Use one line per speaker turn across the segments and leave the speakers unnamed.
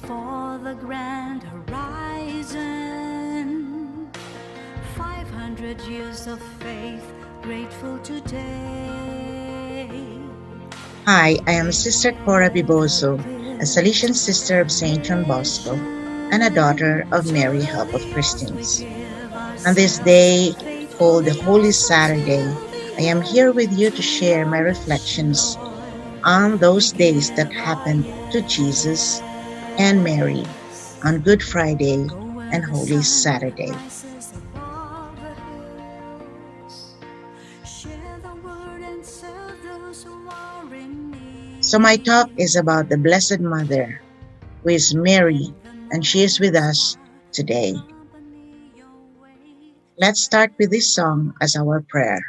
for the grand horizon. 500 years of faith, grateful today.
Hi, I am Sister CORA BEBOSO, a Salesian Sister of St. John Bosco, and a daughter of Mary, Help of Christians. On this day, called the Holy Saturday, I am here with you to share my reflections on those days that happened to Jesus and Mary on Good Friday and Holy Saturday. So my talk is about the Blessed Mother, who is Mary, and she is with us today. Let's start with this song as our prayer.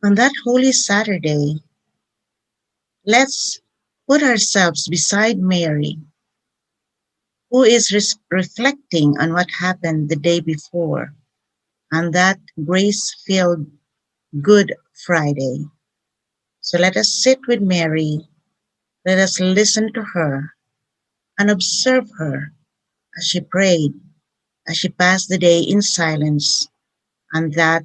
On that Holy Saturday, let's put ourselves beside Mary, who is reflecting on what happened the day before, on that grace-filled Good Friday. So let us sit with Mary, let us listen to her, and observe her as she prayed, as she passed the day in silence, on that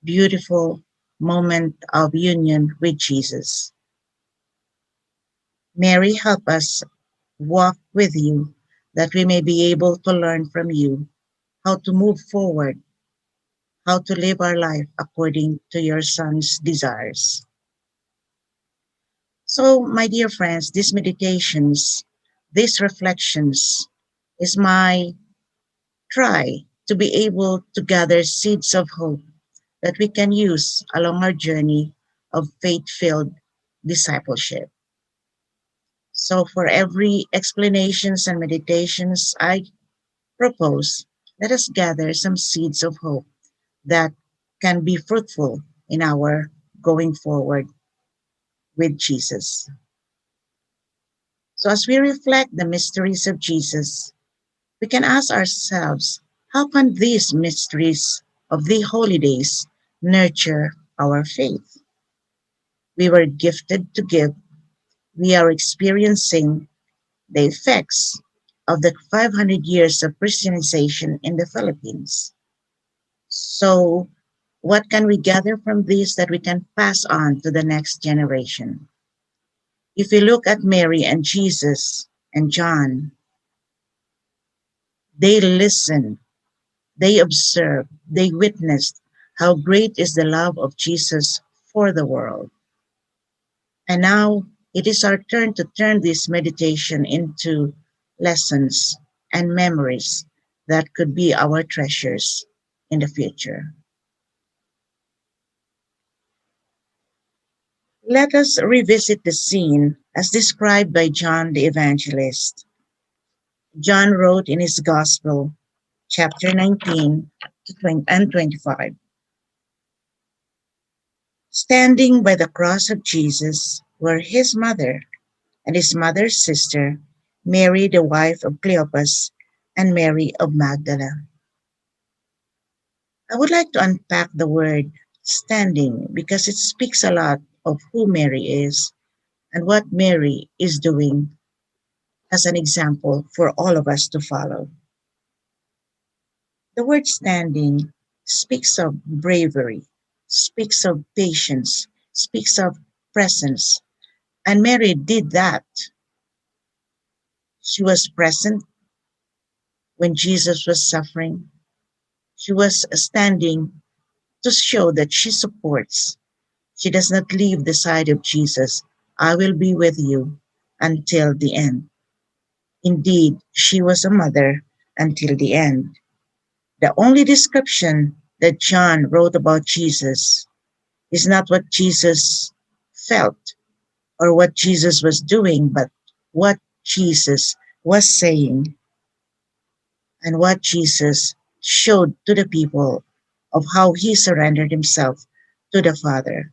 beautiful moment of union with Jesus. Mary, help us walk with you, that we may be able to learn from you how to move forward, how to live our life according to your Son's desires. So, my dear friends, these meditations, these reflections is my try to be able to gather seeds of hope that we can use along our journey of faith-filled discipleship. So for every explanations and meditations I propose, let us gather some seeds of hope that can be fruitful in our going forward with Jesus. So as we reflect the mysteries of Jesus, we can ask ourselves, how can these mysteries of the holidays nurture our faith? We were gifted to give. We are experiencing the effects of the 500 years of Christianization in the Philippines. So, what can we gather from this that we can pass on to the next generation? If we look at Mary and Jesus and John, they listened, they observed, they witnessed how great is the love of Jesus for the world. And now it is our turn to turn this meditation into lessons and memories that could be our treasures in the future. Let us revisit the scene as described by John the Evangelist. John wrote in his Gospel, chapter 19 to 20 and 25. Standing by the cross of Jesus were his mother and his mother's sister, Mary, the wife of Cleopas, and Mary of Magdala. I would like to unpack the word standing because it speaks a lot of who Mary is and what Mary is doing as an example for all of us to follow. The word standing speaks of bravery, speaks of patience, speaks of presence. And Mary did that. She was present when Jesus was suffering. She was standing to show that she supports. She does not leave the side of Jesus. I will be with you until the end. Indeed, she was a mother until the end. The only description that John wrote about Jesus is not what Jesus felt or what Jesus was doing, but what Jesus was saying and what Jesus showed to the people of how he surrendered himself to the Father.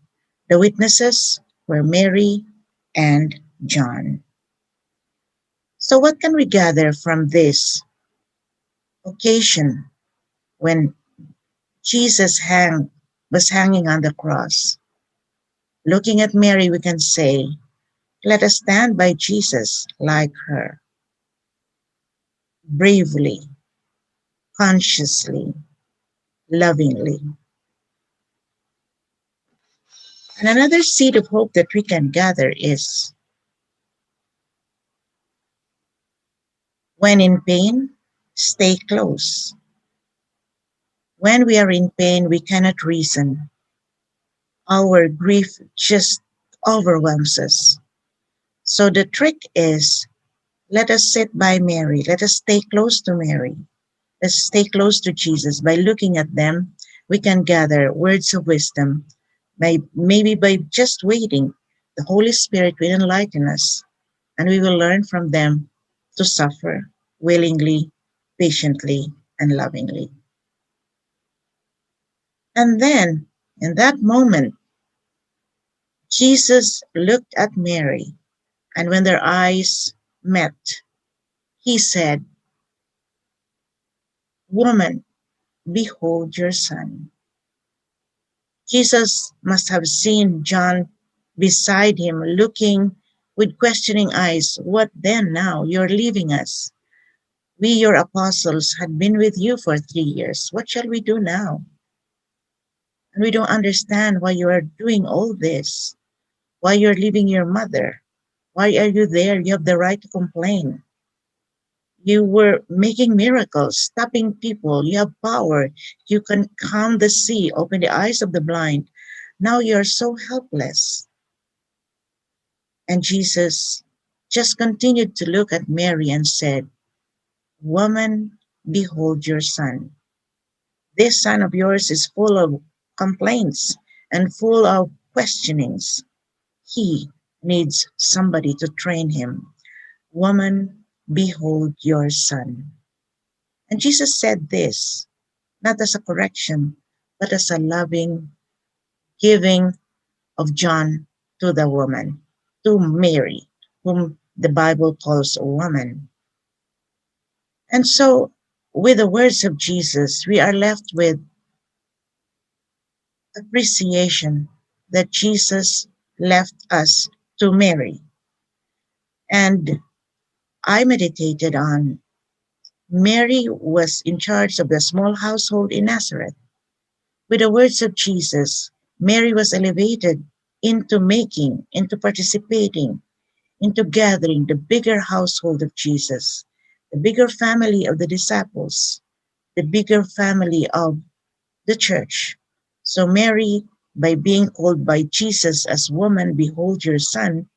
The witnesses were Mary and John. So, what can we gather from this occasion when was hanging on the cross? Looking at Mary, we can say, let us stand by Jesus like her, bravely, consciously, lovingly. And another seed of hope that we can gather is when in pain, stay close. When we are in pain, we cannot reason. Our grief just overwhelms us. So the trick is let us sit by Mary. Let us stay close to Mary. Let's stay close to Jesus. By looking at them, we can gather words of wisdom. Maybe by just waiting, the Holy Spirit will enlighten us and we will learn from them to suffer willingly, patiently, and lovingly. And then, in that moment, Jesus looked at Mary, and when their eyes met, he said, Woman, behold your son. Jesus must have seen John beside him, looking with questioning eyes. What then now? You're leaving us. We, your apostles, had been with you for 3 years. What shall we do now? And we don't understand why you are doing all this, why you're leaving your mother. Why are you there? You have the right to complain. You were making miracles, stopping people. You have power. You can calm the sea, open the eyes of the blind. Now you're so helpless. And Jesus just continued to look at Mary and said, Woman, behold your son. This son of yours is full of complaints and full of questionings. He needs somebody to train him. Woman, behold your son. And Jesus said this, not as a correction, but as a loving giving of John to the woman, to Mary, whom the Bible calls a woman. And so, with the words of Jesus, we are left with appreciation that Jesus left us to Mary. And I meditated on Mary was in charge of the small household in Nazareth. With the words of Jesus, Mary was elevated into participating, into gathering the bigger household of Jesus, the bigger family of the disciples, the bigger family of the church. So Mary, by being called by Jesus as woman, behold your son,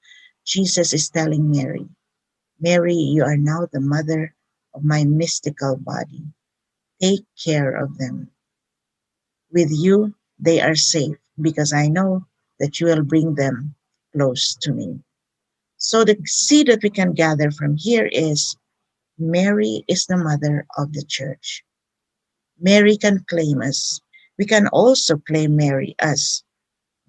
Jesus is telling Mary, Mary, you are now the mother of my mystical body. Take care of them. With you, they are safe because I know that you will bring them close to me. So the seed that we can gather from here is Mary is the mother of the church. Mary can claim us. We can also claim Mary as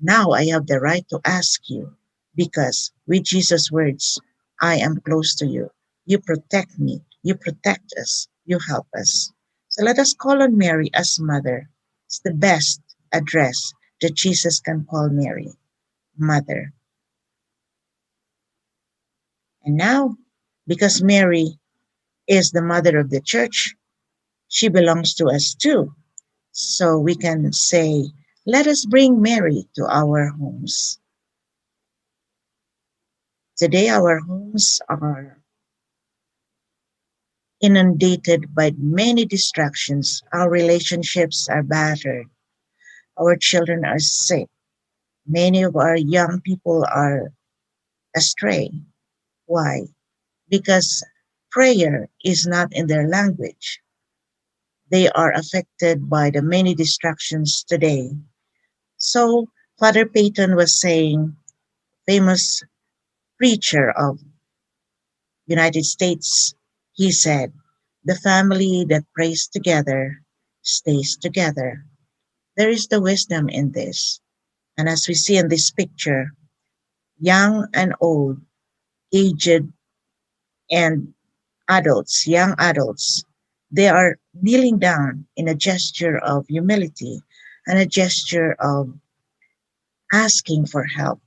now I have the right to ask you because with Jesus' words, I am close to you. You protect me. You protect us. You help us. So let us call on Mary as mother. It's the best address that Jesus can call Mary, mother. And now, because Mary is the mother of the church, she belongs to us too. So we can say, let us bring Mary to our homes. Today, our homes are inundated by many distractions. Our relationships are battered. Our children are sick. Many of our young people are astray. Why? Because prayer is not in their language. They are affected by the many distractions today. So, Father Peyton was saying, famous preacher of United States, he said, the family that prays together stays together. There is the wisdom in this. And as we see in this picture, young and old, aged and adults, young adults, they are kneeling down in a gesture of humility and a gesture of asking for help.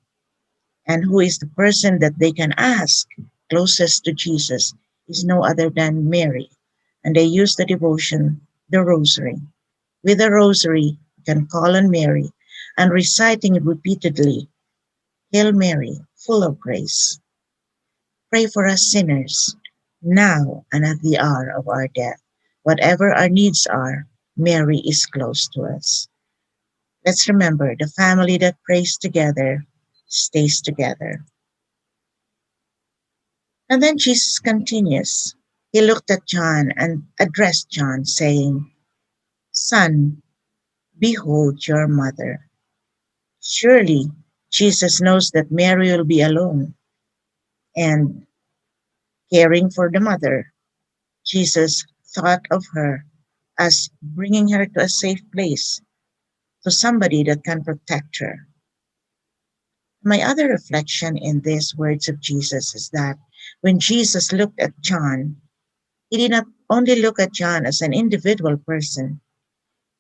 And who is the person that they can ask closest to Jesus is no other than Mary. And they use the devotion, the rosary. With the rosary, you can call on Mary and reciting it repeatedly. Hail Mary, full of grace. Pray for us sinners, now and at the hour of our death. Whatever our needs are, Mary is close to us. Let's remember the family that prays together stays together. And then Jesus continues. He looked at John and addressed John, saying, Son, behold your mother. Surely Jesus knows that Mary will be alone and caring for the mother. Jesus thought of her as bringing her to a safe place, to somebody that can protect her. My other reflection in these words of Jesus is that when Jesus looked at John, he did not only look at John as an individual person,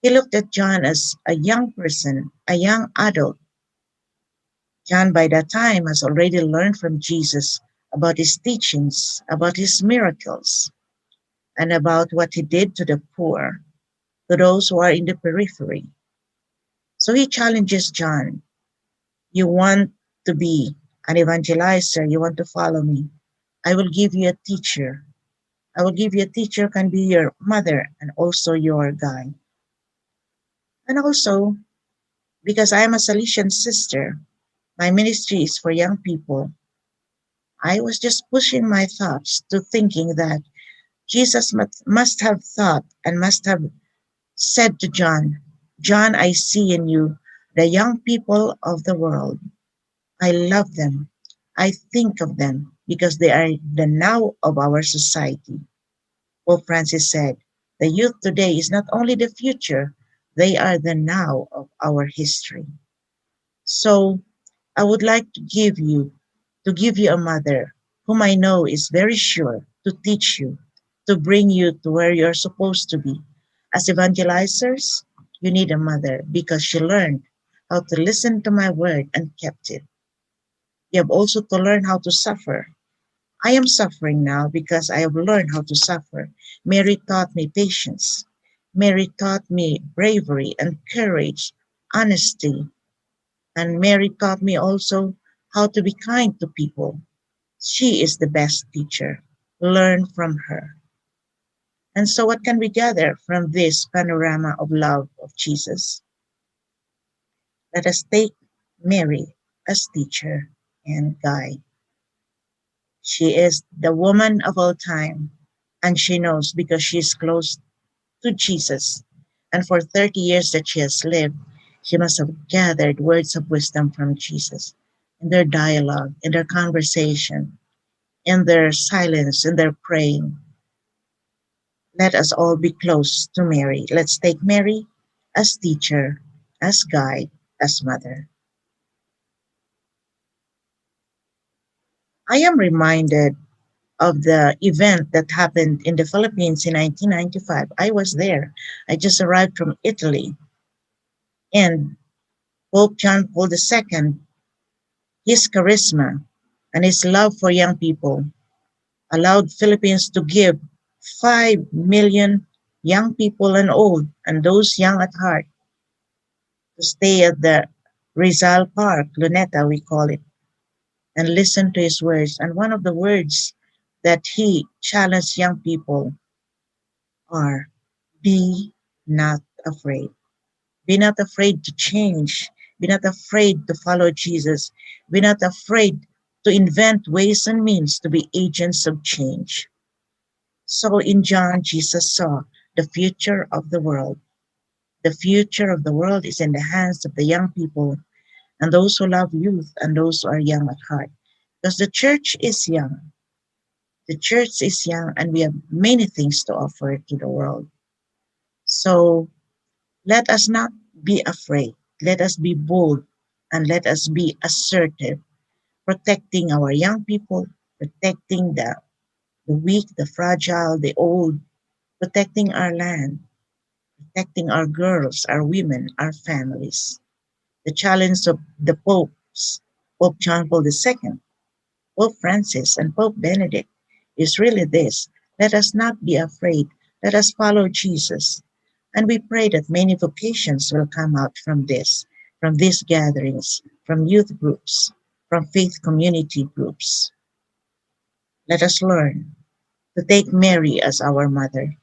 he looked at John as a young person, a young adult. John, by that time, has already learned from Jesus about his teachings, about his miracles, and about what he did to the poor, to those who are in the periphery. So he challenges John, you want to be an evangelizer, you want to follow me, I will give you a teacher. I will give you a teacher who can be your mother and also your guide. And also, because I am a Salesian sister, my ministry is for young people. I was just pushing my thoughts to thinking that Jesus must have thought and must have said to John, John, I see in you the young people of the world. I love them. I think of them because they are the now of our society. Pope Francis said, the youth today is not only the future, they are the now of our history. So I would like to give you a mother whom I know is very sure to teach you, to bring you to where you're supposed to be. As evangelizers, you need a mother because she learned how to listen to my word and kept it. We have also to learn how to suffer. I am suffering now because I have learned how to suffer. Mary taught me patience. Mary taught me bravery and courage, honesty. And Mary taught me also how to be kind to people. She is the best teacher. Learn from her. And so, what can we gather from this panorama of love of Jesus? Let us take Mary as teacher and guide. She is the woman of all time, and she knows because she is close to Jesus. And for 30 years that she has lived, she must have gathered words of wisdom from Jesus in their dialogue, in their conversation, in their silence, in their praying. Let us all be close to Mary. Let's take Mary as teacher, as guide, as mother. I am reminded of the event that happened in the Philippines in 1995. I was there. I just arrived from Italy, and Pope John Paul II, his charisma and his love for young people allowed Philippines to give 5 million young people and old, and those young at heart, to stay at the Rizal Park, Luneta we call it, and listen to his words. And one of the words that he challenged young people are, be not afraid. Be not afraid to change. Be not afraid to follow Jesus. Be not afraid to invent ways and means to be agents of change. So in John, Jesus saw the future of the world. The future of the world is in the hands of the young people and those who love youth and those who are young at heart. Because the church is young. The church is young and we have many things to offer to the world. So let us not be afraid. Let us be bold and let us be assertive, protecting our young people, protecting the weak, the fragile, the old, protecting our land, protecting our girls, our women, our families. The challenge of the popes, Pope John Paul II, Pope Francis, and Pope Benedict, is really this: let us not be afraid, let us follow Jesus. And we pray that many vocations will come out from these gatherings, from youth groups, from faith community groups. Let us learn to take Mary as our mother.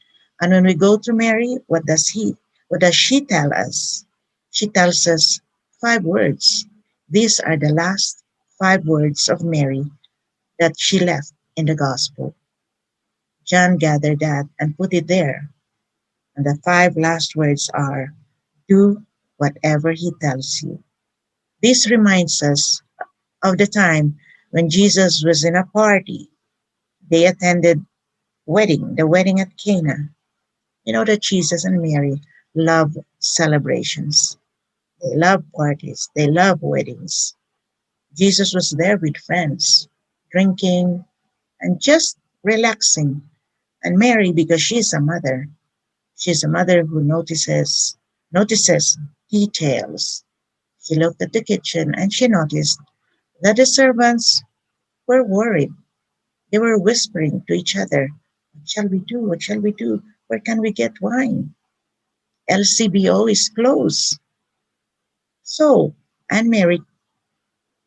And when we go to Mary, what does she tell us? She tells us 5 words. These are the last 5 words of Mary that she left in the gospel. John gathered that and put it there. And the 5 last words are, do whatever he tells you. This reminds us of the time when Jesus was in a party. They attended the wedding at Cana. You know that Jesus and Mary love celebrations. They love parties. They love weddings. Jesus was there with friends, drinking and just relaxing. And Mary, because she's a mother who notices details. She looked at the kitchen and she noticed that the servants were worried. They were whispering to each other, what shall we do? What shall we do? Where can we get wine? LCBO is closed. So, Anne Mary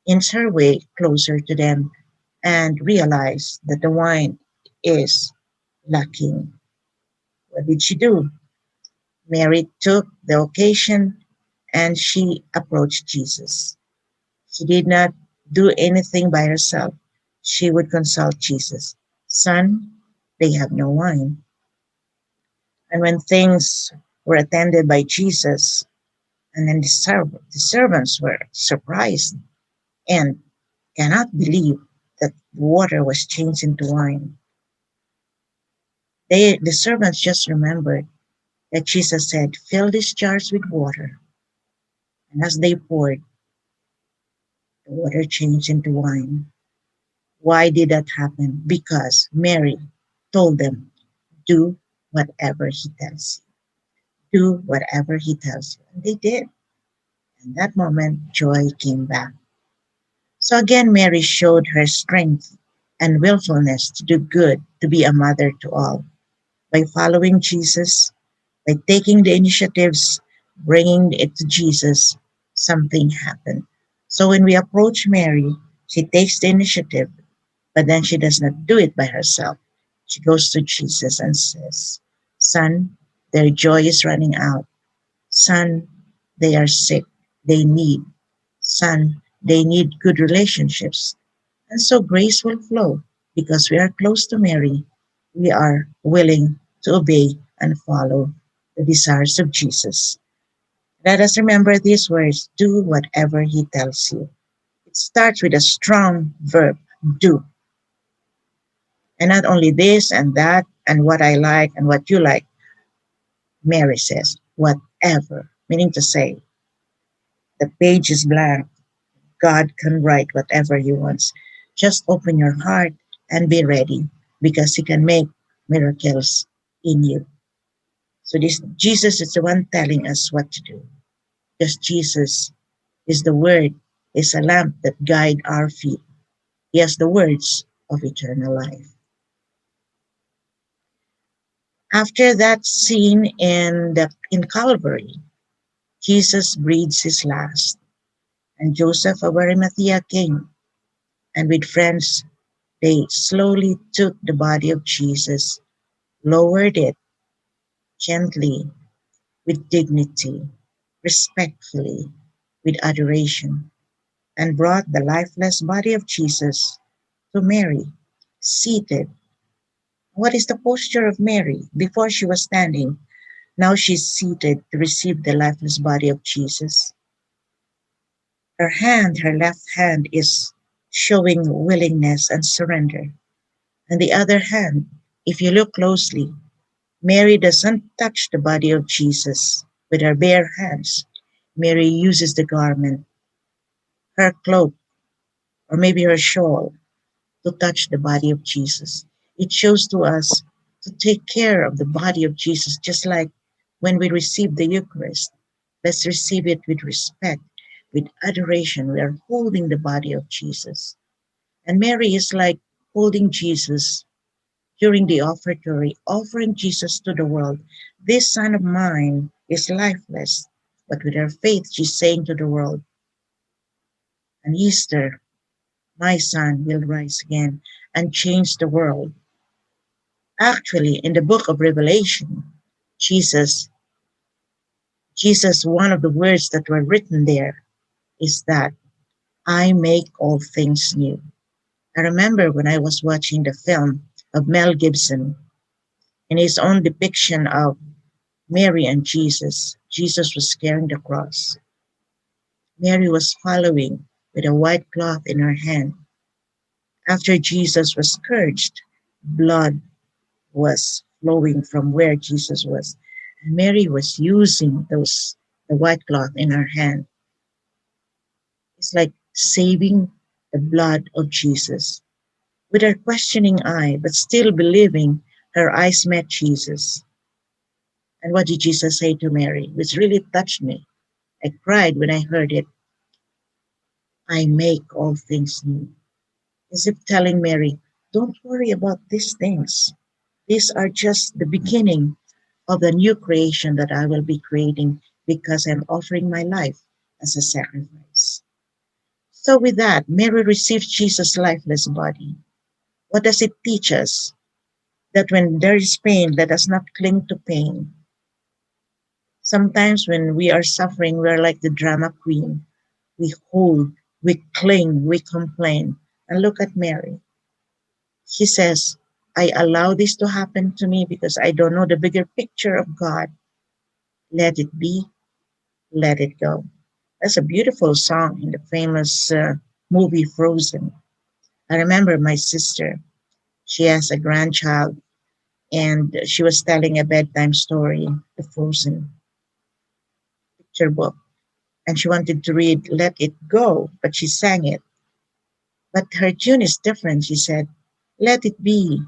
inches her way closer to them and realized that the wine is lacking. What did she do? Mary took the occasion and she approached Jesus. She did not do anything by herself. She would consult Jesus. Son, they have no wine. And when things were attended by Jesus, and then the servants were surprised and cannot believe that water was changed into wine. The servants just remembered that Jesus said, fill these jars with water. And as they poured, the water changed into wine. Why did that happen? Because Mary told them, do whatever he tells you. Do whatever he tells you. And they did. And that moment, joy came back. So again, Mary showed her strength and willfulness to do good, to be a mother to all. By following Jesus, by taking the initiatives, bringing it to Jesus, something happened. So when we approach Mary, she takes the initiative, but then she does not do it by herself. She goes to Jesus and says, Son, their joy is running out. Son, they are sick. They need. Son, they need good relationships. And so grace will flow because we are close to Mary. We are willing to obey and follow the desires of Jesus. Let us remember these words: do whatever he tells you. It starts with a strong verb, do. And not only this and that and what I like and what you like. Mary says, whatever, meaning to say, the page is blank. God can write whatever he wants. Just open your heart and be ready because he can make miracles in you. So this Jesus is the one telling us what to do. Because Jesus is the word, is a lamp that guide our feet. He has the words of eternal life. After that scene in Calvary, Jesus breathes his last, and Joseph of Arimathea came, and with friends they slowly took the body of Jesus, lowered it gently, with dignity, respectfully, with adoration, and brought the lifeless body of Jesus to Mary, seated. What is the posture of Mary? Before she was standing, now she's seated to receive the lifeless body of Jesus. Her left hand, is showing willingness and surrender. And the other hand, if you look closely, Mary doesn't touch the body of Jesus with her bare hands. Mary uses the garment, her cloak, or maybe her shawl, to touch the body of Jesus. It shows to us to take care of the body of Jesus, just like when we receive the Eucharist. Let's receive it with respect, with adoration. We are holding the body of Jesus. And Mary is like holding Jesus during the offertory, offering Jesus to the world. This son of mine is lifeless, but with her faith, she's saying to the world, on Easter, my son will rise again and change the world. Actually, in the book of Revelation, Jesus, one of the words that were written there is that I make all things new. I remember when I was watching the film of Mel Gibson in his own depiction of Mary and Jesus. Jesus was carrying the cross. Mary was following with a white cloth in her hand. After Jesus was scourged, blood was flowing from where Jesus was. And Mary was using the white cloth in her hand. It's like saving the blood of Jesus. With her questioning eye, but still believing, her eyes met Jesus. And what did Jesus say to Mary? Which really touched me. I cried when I heard it. I make all things new. As if telling Mary, don't worry about these things. These are just the beginning of the new creation that I will be creating because I'm offering my life as a sacrifice. So with that, Mary receives Jesus' lifeless body. What does it teach us? That when there is pain, let us not cling to pain. Sometimes when we are suffering, we're like the drama queen. We hold, we cling, we complain. And look at Mary. She says, I allow this to happen to me because I don't know the bigger picture of God. Let it be, let it go. That's a beautiful song in the famous movie Frozen. I remember my sister, she has a grandchild, and she was telling a bedtime story, the Frozen picture book. And she wanted to read Let It Go, but she sang it. But her tune is different. She said, Let it be.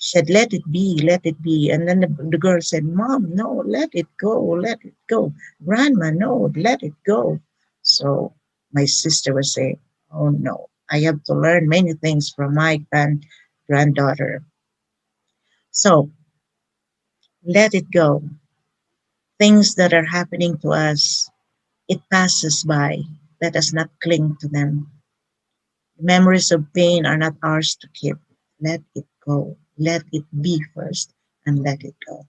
She said, let it be, let it be. And then the girl said, Mom, no, let it go, let it go. Grandma, no, let it go. So my sister was saying, Oh no, I have to learn many things from my granddaughter. So let it go. Things that are happening to us, it passes by. Let us not cling to them. Memories of pain are not ours to keep. Let it go. Let it be first and let it go.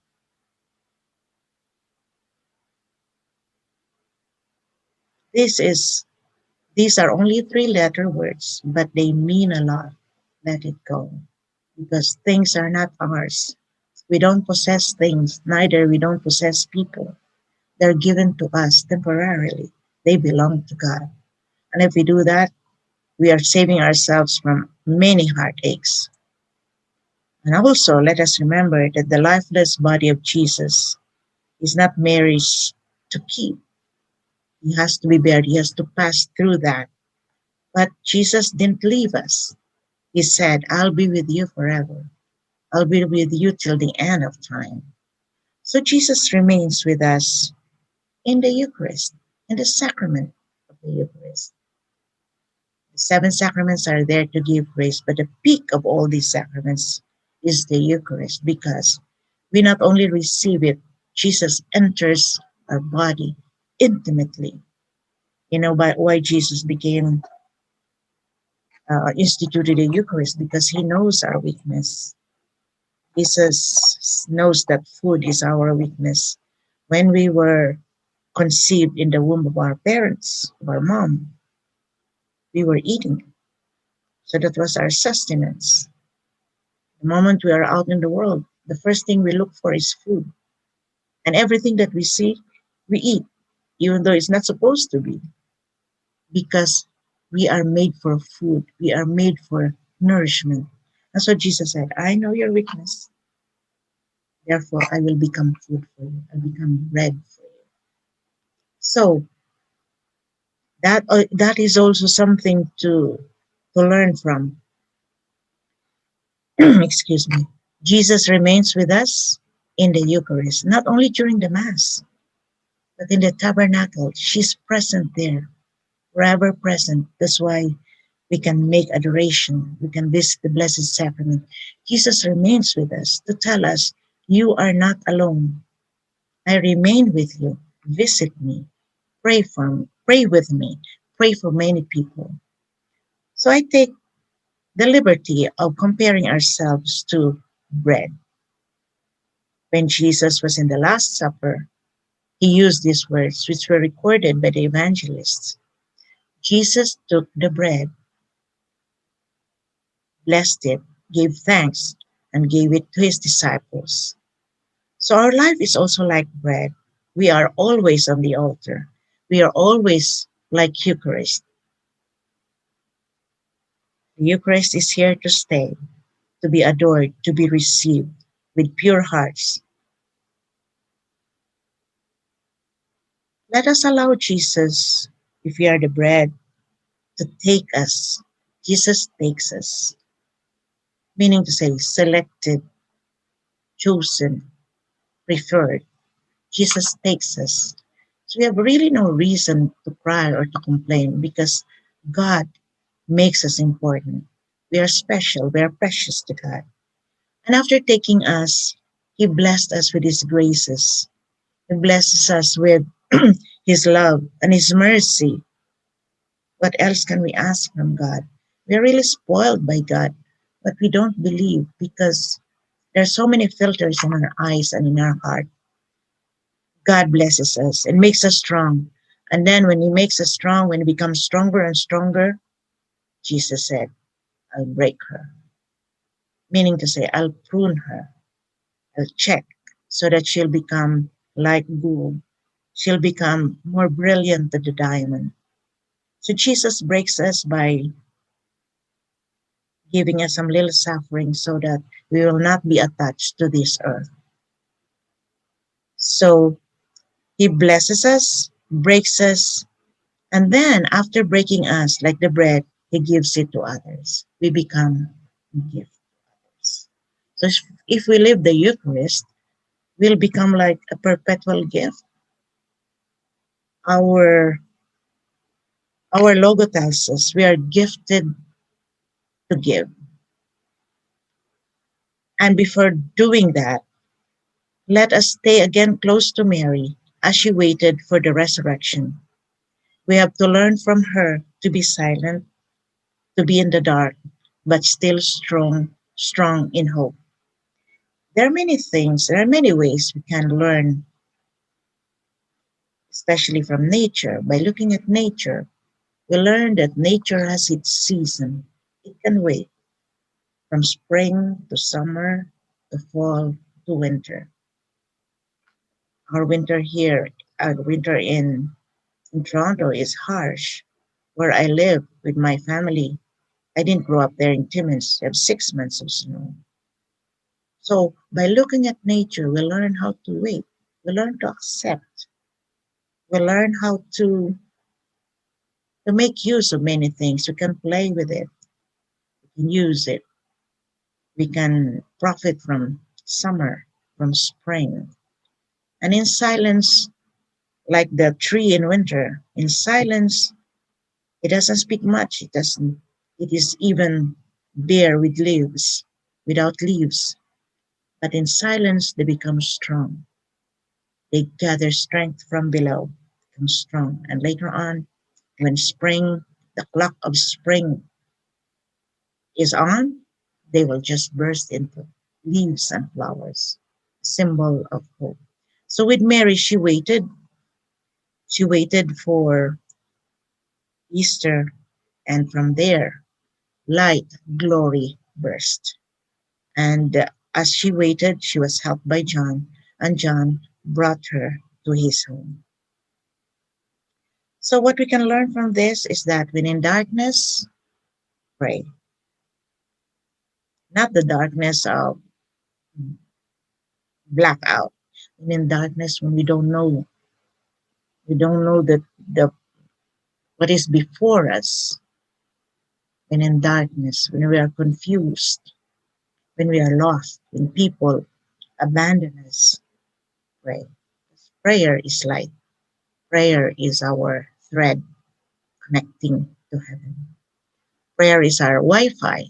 This is these are only three-letter words, but they mean a lot. Let it go. Because things are not ours. We don't possess things, neither we don't possess people. They're given to us temporarily. They belong to God. And if we do that, we are saving ourselves from many heartaches. And also, let us remember that the lifeless body of Jesus is not Mary's to keep. He has to be buried. He has to pass through that. But Jesus didn't leave us. He said, I'll be with you forever. I'll be with you till the end of time. So Jesus remains with us in the Eucharist, in the sacrament of the Eucharist. The seven sacraments are there to give grace, but the peak of all these sacraments is the Eucharist because we not only receive it, Jesus enters our body intimately. You know by why Jesus became instituted the Eucharist because he knows our weakness. Jesus knows that food is our weakness. When we were conceived in the womb of our parents, of our mom, we were eating. So that was our sustenance. The moment we are out in the world, the first thing we look for is food. And everything that we see, we eat, even though it's not supposed to be, because we are made for food. We are made for nourishment. That's what Jesus said. I know your weakness. Therefore, I will become food for you. I'll become bread for you. So that is also something to learn from. Excuse me. Jesus remains with us in the Eucharist, not only during the Mass, but in the tabernacle. She's present there, forever present. That's why we can make adoration. We can visit the Blessed Sacrament. Jesus remains with us to tell us, you are not alone. I remain with you. Visit me. Pray for me. Pray with me. Pray for many people. So I take the liberty of comparing ourselves to bread. When Jesus was in the Last Supper, he used these words, which were recorded by the evangelists. Jesus took the bread, blessed it, gave thanks, and gave it to his disciples. So our life is also like bread. We are always on the altar. We are always like Eucharist. The Eucharist is here to stay, to be adored, to be received with pure hearts. Let us allow Jesus, if we are the bread, to take us. Jesus takes us, meaning to say selected, chosen, preferred. Jesus takes us. So we have really no reason to cry or to complain because God makes us important. We are special. We are precious to God. And after taking us, He blessed us with His graces. He blesses us with His love and His mercy. What else can we ask from God? We're really spoiled by God, but we don't believe because there are so many filters in our eyes and in our heart. God blesses us and makes us strong. And then when He makes us strong, when we become stronger and stronger, Jesus said, I'll break her. Meaning to say, I'll prune her, I'll check so that she'll become like gold. She'll become more brilliant than the diamond. So Jesus breaks us by giving us some little suffering so that we will not be attached to this earth. So He blesses us, breaks us, and then after breaking us, like the bread, He gives it to others. We become a gift to others. So if we live the Eucharist, we'll become like a perpetual gift. Our Our logo tells us we are gifted to give. And before doing that, let us stay again close to Mary as she waited for the resurrection. We have to learn from her to be silent, to be in the dark, but still strong, strong in hope. There are many things, there are many ways we can learn, especially from nature. By looking at nature, we learn that nature has its season. It can wait from spring to summer to fall to winter. Our winter here, our winter in Toronto is harsh. Where I live with my family, I didn't grow up there in Timmins. We have 6 months of snow. So by looking at nature, we learn how to wait. We learn to accept. We learn how to make use of many things. We can play with it. We can use it. We can profit from summer, from spring. And in silence, like the tree in winter, in silence, it doesn't speak much. It doesn't, it is even bare with leaves, without leaves. But in silence, they become strong. They gather strength from below, become strong. And later on, when spring, the clock of spring is on, they will just burst into leaves and flowers, symbol of hope. So with Mary, she waited. She waited for Easter, and from there, light, glory burst. And as she waited, she was helped by John, and John brought her to his home. So, what we can learn from this is that when in darkness, pray. Not the darkness of blackout. When in darkness, when we don't know the what is before us. When in darkness, when we are confused, when we are lost, when people abandon us, pray. Prayer is light. Prayer is our thread connecting to heaven. Prayer is our Wi Fi.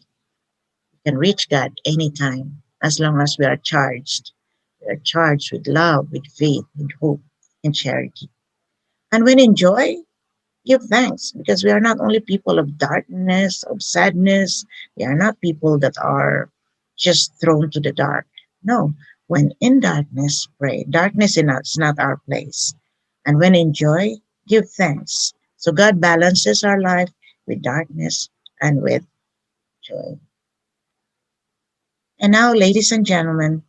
We can reach God anytime as long as we are charged. We are charged with love, with faith, with hope, and charity. And when in joy, give thanks because we are not only people of darkness, of sadness. We are not people that are just thrown to the dark. No, when in darkness, pray. Darkness in us is not our place. And when in joy, give thanks. So God balances our life with darkness and with joy. And now, ladies and gentlemen,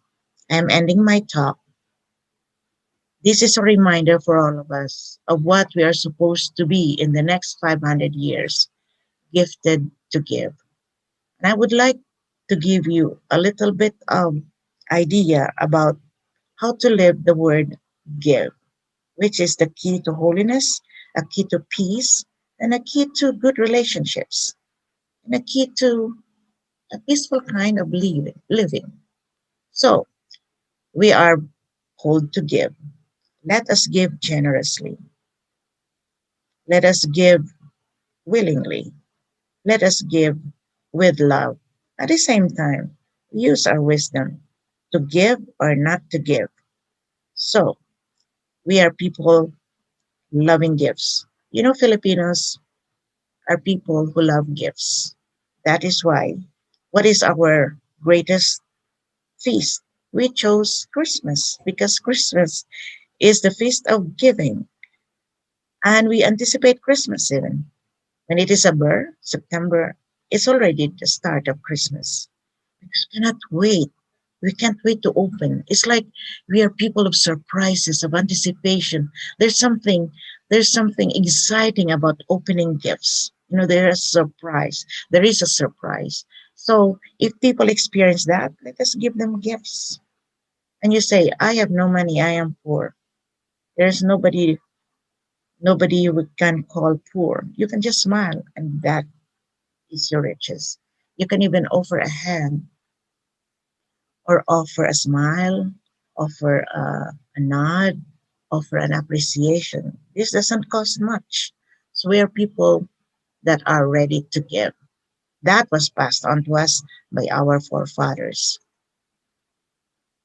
I'm ending my talk. This is a reminder for all of us of what we are supposed to be in the next 500 years, gifted to give. And I would like to give you a little bit of idea about how to live the word give, which is the key to holiness, a key to peace, and a key to good relationships, and a key to a peaceful kind of living. So we are called to give. Let us give generously. Let us give willingly. Let us give with love. At the same time, use our wisdom to give or not to give. So, we are people loving gifts. You know, Filipinos are people who love gifts. That is why, what is our greatest feast? We chose Christmas because Christmas is the feast of giving. And we anticipate Christmas even. When it is a birth, September, it's already the start of Christmas. Because we cannot wait. We can't wait to open. It's like we are people of surprises, of anticipation. There's something, there's something exciting about opening gifts. You know, there is a surprise. There is a surprise. So if people experience that, let us give them gifts. And you say, I have no money, I am poor. There's nobody you can call poor. You can just smile, and that is your riches. You can even offer a hand or offer a smile, offer a nod, offer an appreciation. This doesn't cost much. So we are people that are ready to give. That was passed on to us by our forefathers.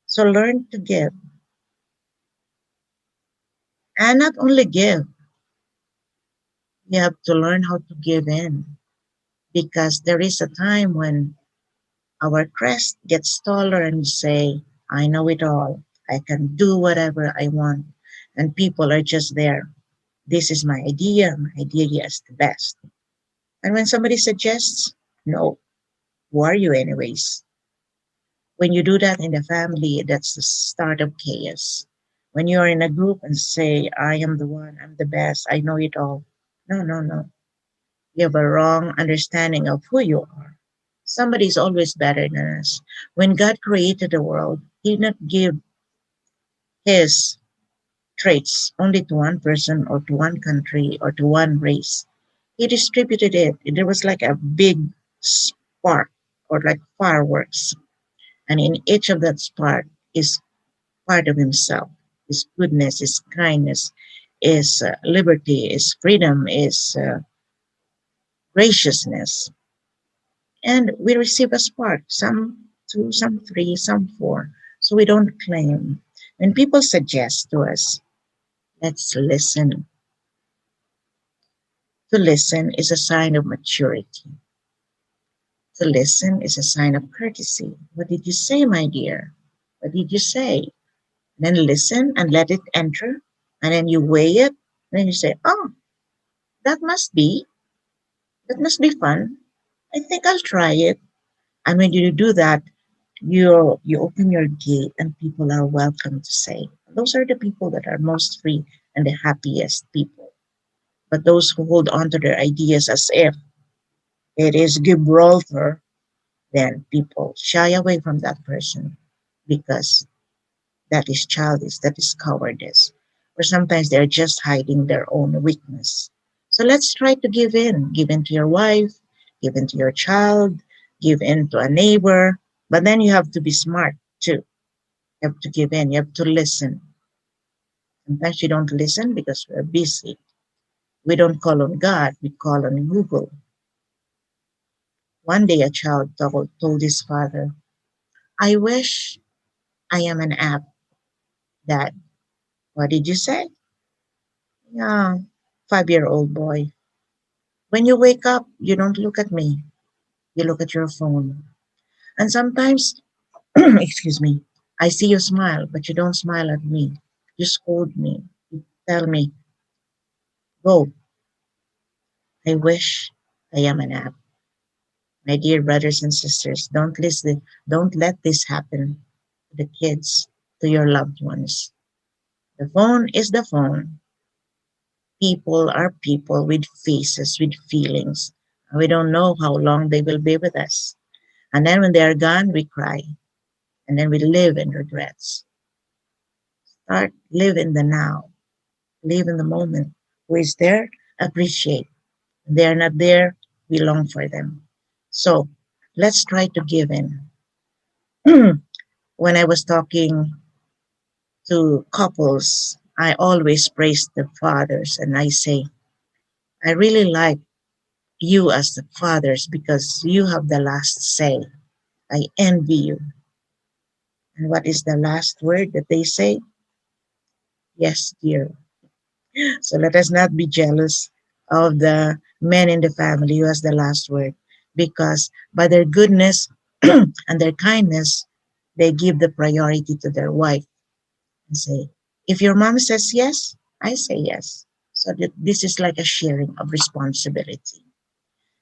So learn to give, and not only give, you have to learn how to give in, because there is a time when our crest gets taller and we say, I know it all. I can do whatever I want. And people are just there. This is my idea. My idea is the best. And when somebody suggests, no, who are you anyways? When you do that in the family, that's the start of chaos. When you are in a group and say, I am the one, I'm the best, I know it all. No, no, no. You have a wrong understanding of who you are. Somebody is always better than us. When God created the world, He did not give His traits only to one person or to one country or to one race. He distributed it. There was like a big spark or like fireworks. And in each of that spark is part of Himself. His goodness, His kindness, His liberty, His freedom, His graciousness. And we receive a spark, some two, some three, some four. So we don't claim. When people suggest to us, let's listen. To listen is a sign of maturity. To listen is a sign of courtesy. What did you say, my dear? What did you say? Then listen and let it enter. And then you weigh it. And then you say, oh, that must be, that must be fun. I think I'll try it. And when you do that, you open your gate and people are welcome to say. Those are the people that are most free and the happiest people. But those who hold on to their ideas as if it is Gibraltar, then people shy away from that person because that is childish, that is cowardice. Or sometimes they're just hiding their own weakness. So let's try to give in to your wife, give in to your child, give in to a neighbor. But then you have to be smart too. You have to give in, you have to listen. Sometimes you don't listen because we're busy. We don't call on God, we call on Google. One day a child told his father, I wish I am an app. Dad, what did you say? Yeah, 5-year-old boy. When you wake up, you don't look at me. You look at your phone. And sometimes, excuse me, I see you smile, but you don't smile at me. You scold me. You tell me, go. I wish I am an app. My dear brothers and sisters, don't let this happen to the kids, to your loved ones. The phone is the phone. People are people with faces, with feelings. We don't know how long they will be with us. And then when they are gone, we cry. And then we live in regrets. Start live in the now. Live in the moment. Who is there? Appreciate. If they are not there, we long for them. So let's try to give in. When I was talking to couples, I always praise the fathers and I say, I really like you as the fathers because you have the last say. I envy you. And what is the last word that they say? Yes, dear. So let us not be jealous of the men in the family who has the last word because by their goodness and their kindness, they give the priority to their wife and say, if your mom says yes, I say yes. So that this is like a sharing of responsibility.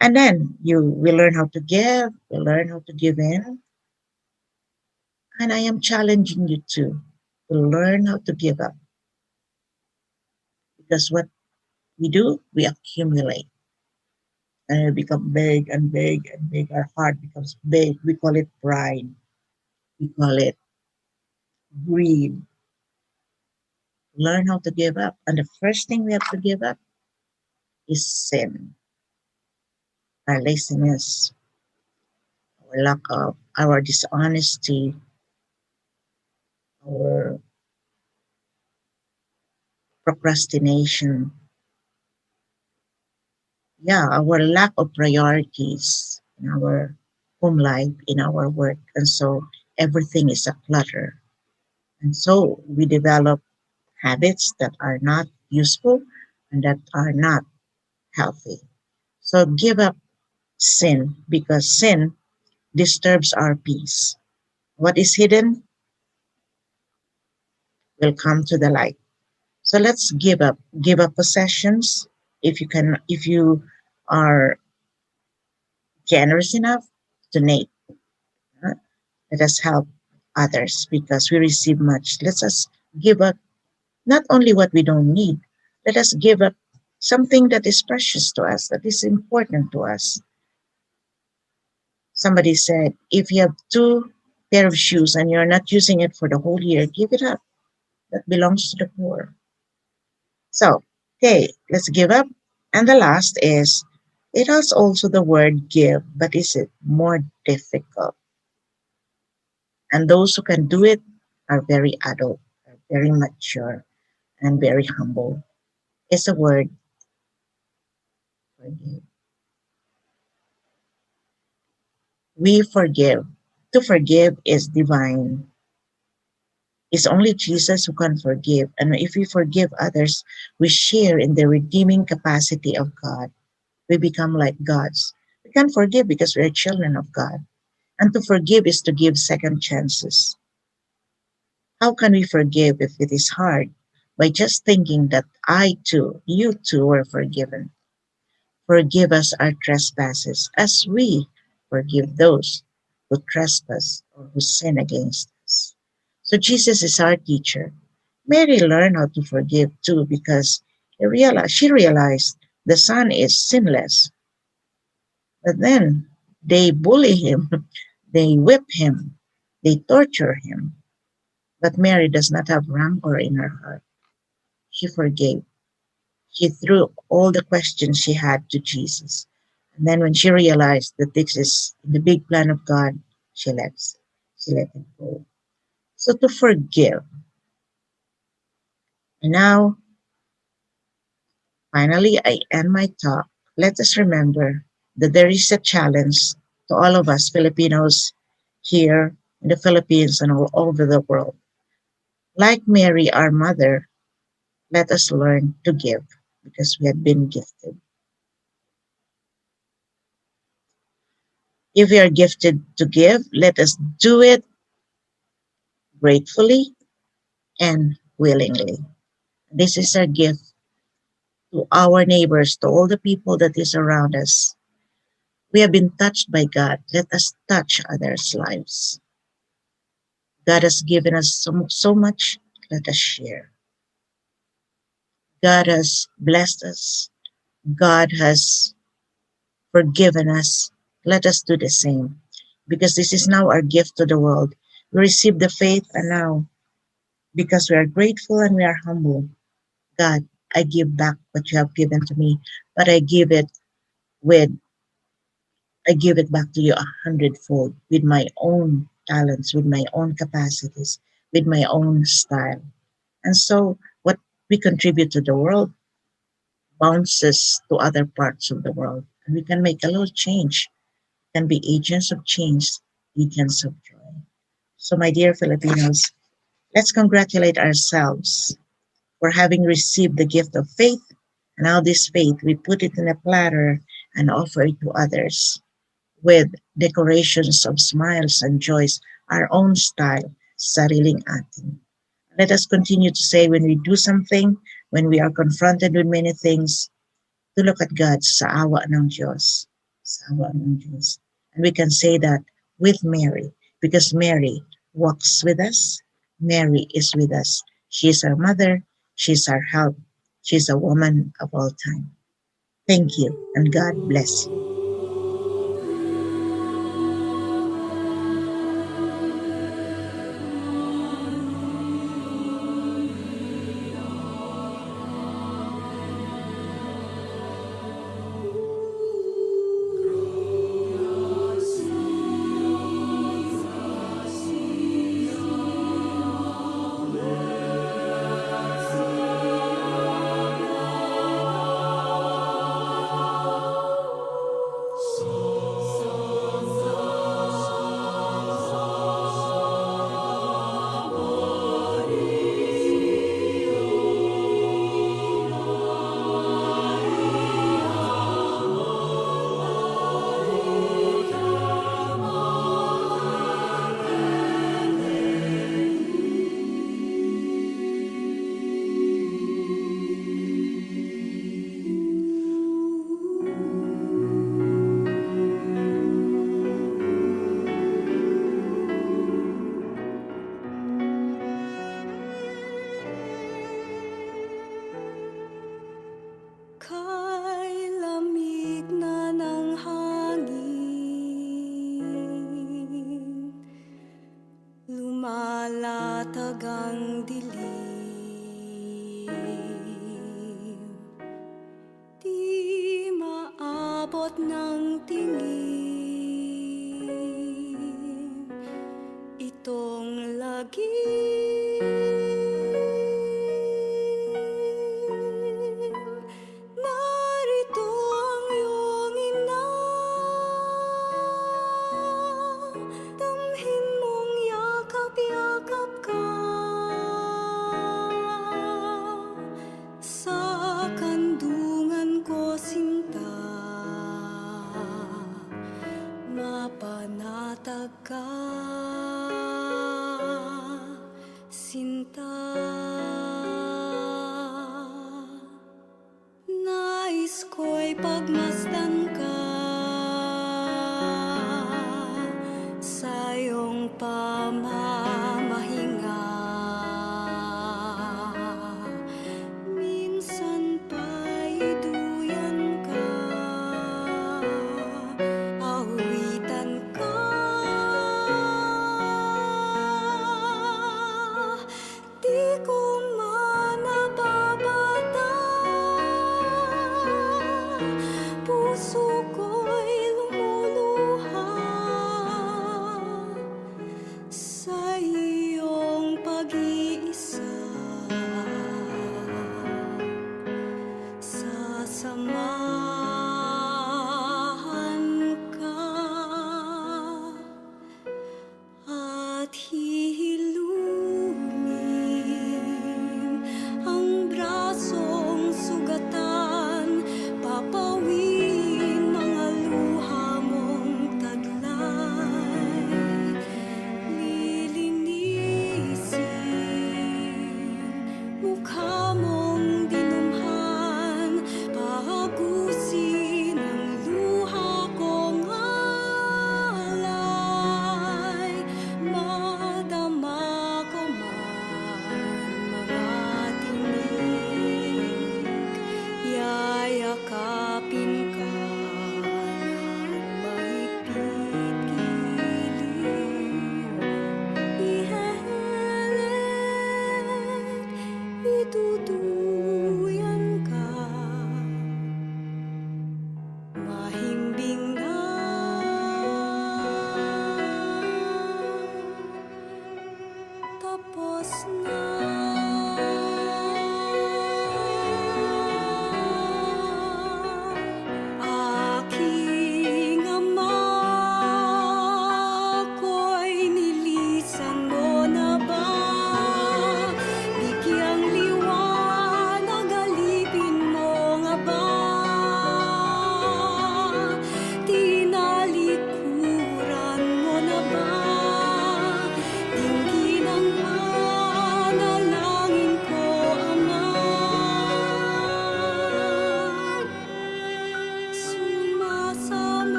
And then you will learn how to give, you learn how to give in. And I am challenging you to learn how to give up because what we do, we accumulate and we become big and big and big. Our heart becomes big. We call it pride. We call it greed. Learn how to give up. And the first thing we have to give up is sin, our laziness, our lack of, our dishonesty, our procrastination. yeah, our lack of priorities in our home life, in our work. And so everything is a clutter. And so we develop habits that are not useful and that are not healthy. So give up sin because sin disturbs our peace. What is hidden will come to the light. So let's give up possessions. If you are generous enough, donate. uh, Let us help others because we receive much. Let us give up not only what we don't need, let us give up something that is precious to us, that is important to us. Somebody said, if you have two pair of shoes and you're not using it for the whole year, give it up. That belongs to the poor. So, okay, let's give up. And the last is, it has also the word give, but is it more difficult? And those who can do it are very adult, are very mature, and very humble. It's a word forgive. We forgive. To forgive is divine. It's only Jesus who can forgive. And if we forgive others, we share in the redeeming capacity of God. We become like gods. We can forgive because we are children of God. And to forgive is to give second chances. How can we forgive if it is hard? By just thinking that I too, you too were forgiven. Forgive us our trespasses as we forgive those who trespass or who sin against us. So Jesus is our teacher. Mary learned how to forgive too because she realized the son is sinless. But then they bully him, they whip him, they torture him. But Mary does not have rancor in her heart. She forgave. She threw all the questions she had to Jesus. And then when she realized that this is the big plan of God, she let, she let it go. So to forgive. And now, finally, I end my talk. Let us remember that there is a challenge to all of us Filipinos here in the Philippines and all over the world. Like Mary, our mother, let us learn to give because we have been gifted. If we are gifted to give, let us do it gratefully and willingly. This is our gift to our neighbors, to all the people that is around us. We have been touched by God. Let us touch others' lives. God has given us so much. Let us share. God has blessed us. God has forgiven us. Let us do the same because this is now our gift to the world. We receive the faith and now because we are grateful and we are humble, God, I give back what you have given to me, but with I give it back to you 100-fold with my own talents, with my own capacities, with my own style. And so what we contribute to the world bounces to other parts of the world. And we can make a little change, can be agents of change, agents of joy. So my dear Filipinos, let's congratulate ourselves for having received the gift of faith. And now this faith, we put it in a platter and offer it to others with decorations of smiles and joys, our own style, sariling atin. Let us continue to say when we do something, when we are confronted with many things, to look at God sa awa ng Diyos. Sa awa ng Diyos. And we can say that with Mary, because Mary walks with us. Mary is with us. She is our mother. She is our help. She is a woman of all time. Thank you, and God bless you.
matagang dilim, di maabot ng tingin itong lagim. Narito ang iyong ina, damhin mong yakap-yakap ka. Sa kandungan ko sinta, mapanatag ka, sinta. Nais ko'y pagmasdan ka sa iyong pamamahinga. Minsan pa'y duyan ka, awitan ka, di ko man nababata. Puso